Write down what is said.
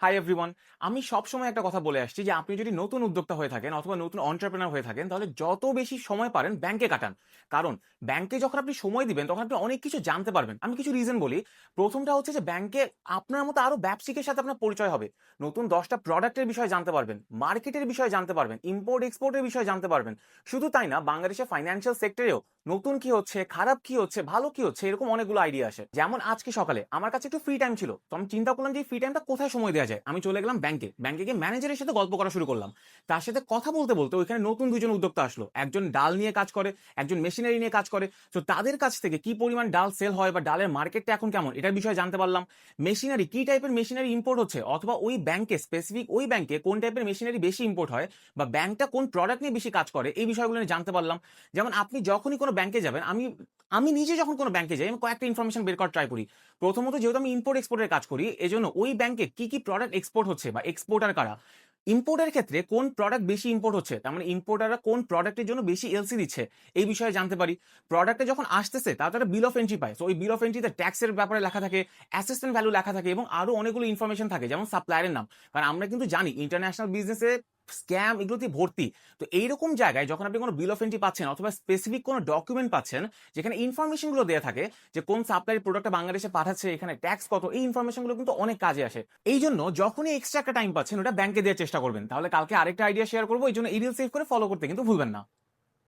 Hi everyone. আমি সবসময় একটা কথা বলে আসছি যে আপনি যদি নতুন উদ্যোক্তা হয়ে থাকেন অথবা নতুন এন্টারপ্রেনার হয়ে থাকেন তাহলে যত বেশি সময় পারেন ব্যাংকে কাটান। কারণ ব্যাংকে যখন আপনি সময় দিবেন তখন আপনি অনেক কিছু জানতে পারবেন। আমি কিছু রিজন বলি। প্রথমটা হচ্ছে যে ব্যাংকে আপনার মতো আরো ব্যবসায়িকের সাথে আপনার পরিচয় হবে। নতুন 10টা প্রোডাক্টের বিষয়ে জানতে পারবেন, মার্কেটের বিষয়ে জানতে পারবেন, ইম্পোর্ট এক্সপোর্টের বিষয়ে জানতে পারবেন। শুধু তাই না, বাংলাদেশের ফাইন্যান্সিয়াল সেক্টরেও নতুন কি হচ্ছে, খারাপ কি হচ্ছে, ভালো কি হচ্ছে, এরকম অনেকগুলো আইডিয়া আসে। যেমন আজকে সকালে আমার কাছে একটু ফ্রি টাইম ছিল, তো আমি চিন্তা করলাম যে ফ্রি টাইমটা কোথায় সময় দেওয়া যায়। আমি চলে গেলাম ব্যাংকে। ব্যাংকে গিয়ে ম্যানেজারের সাথে গল্প করা শুরু করলাম। তার সাথে কথা বলতে বলতে ওইখানে নতুন দুজন উদ্যোক্তা আসলো। একজন ডাল নিয়ে কাজ করে, একজন মেশিনারি নিয়ে কাজ করে। তো তাদের কাছ থেকে কি পরিমাণ ডাল সেল হয় বা ডালের মার্কেটটা এখন কেমন এটার বিষয়ে জানতে পারলাম। মেশিনারি কি টাইপের মেশিনারি ইম্পোর্ট হচ্ছে, অথবা ওই ব্যাংকে স্পেসিফিক ওই ব্যাংকে কোন টাইপের মেশিনারি বেশি ইম্পোর্ট হয়, বা ব্যাংকটা কোন প্রোডাক্ট নিয়ে বেশি কাজ করে, এই বিষয়গুলো নিয়ে জানতে পারলাম। যেমন আপনি যখনই কোনো ব্যাংকে যাবেন, আমি আমি নিজে যখন কোনো ব্যাংকে যাই আমি কয়েকটা ইনফরমেশন বের করার ট্রাই করি। প্রথমত, যেহেতু আমি ইম্পোর্ট এক্সপোর্টের কাজ করি, এজন্য ওই ব্যাংকে কি কি প্রোডাক্ট এক্সপোর্ট হচ্ছে বা এক্সপোর্টার কারা, ইম্পোর্টের ক্ষেত্রে কোন প্রোডাক্ট বেশি ইম্পোর্ট হচ্ছে, তার মানে ইম্পোর্টাররা কোন প্রোডাক্টের জন্য বেশি এলসি দিচ্ছে, এই বিষয়ে জানতে পারি। প্রোডাক্টে যখন আসতেছে তার একটা বিল অফ এন্ট্রি পায়, তো ওই বিল অফ এন্ট্রিতে ট্যাক্সের ব্যাপারে লেখা থাকে, অ্যাসেসমেন্ট ভ্যালু লেখা থাকে, এবং আরো অনেকগুলো ইনফরমেশন থাকে, যেমন সাপ্লায়ারের নাম। কারণ আমরা কিন্তু জানি ইন্টারন্যাশনাল বিজনেসে স্ক্যাম এগুলোতে ভর্তি। তো এইরকম জায়গায় যখন আপনি কোনো বিল অফ এন্ট্রি পাচ্ছেন অথবা স্পেসিফিক কোনো ডকুমেন্ট পাচ্ছেন যেখানে ইনফরমেশন গুলো দেওয়া থাকে যে কোন সাপ্লায়ার প্রোডাক্টটা বাংলাদেশে পাঠাচ্ছে, এখানে ট্যাক্স কত, এই ইনফরমেশন গুলো কিন্তু অনেক কাজে আসে। এই জন্য যখনই এক্সট্রা একটা টাইম পাচ্ছেন ওটা ব্যাংকে দেওয়ার চেষ্টা করবেন। তাহলে কালকে আরেকটা আইডিয়া শেয়ার করবো, এই জন্য এই রিল সেভ করে ফলো করতে কিন্তু ভুলবেন না।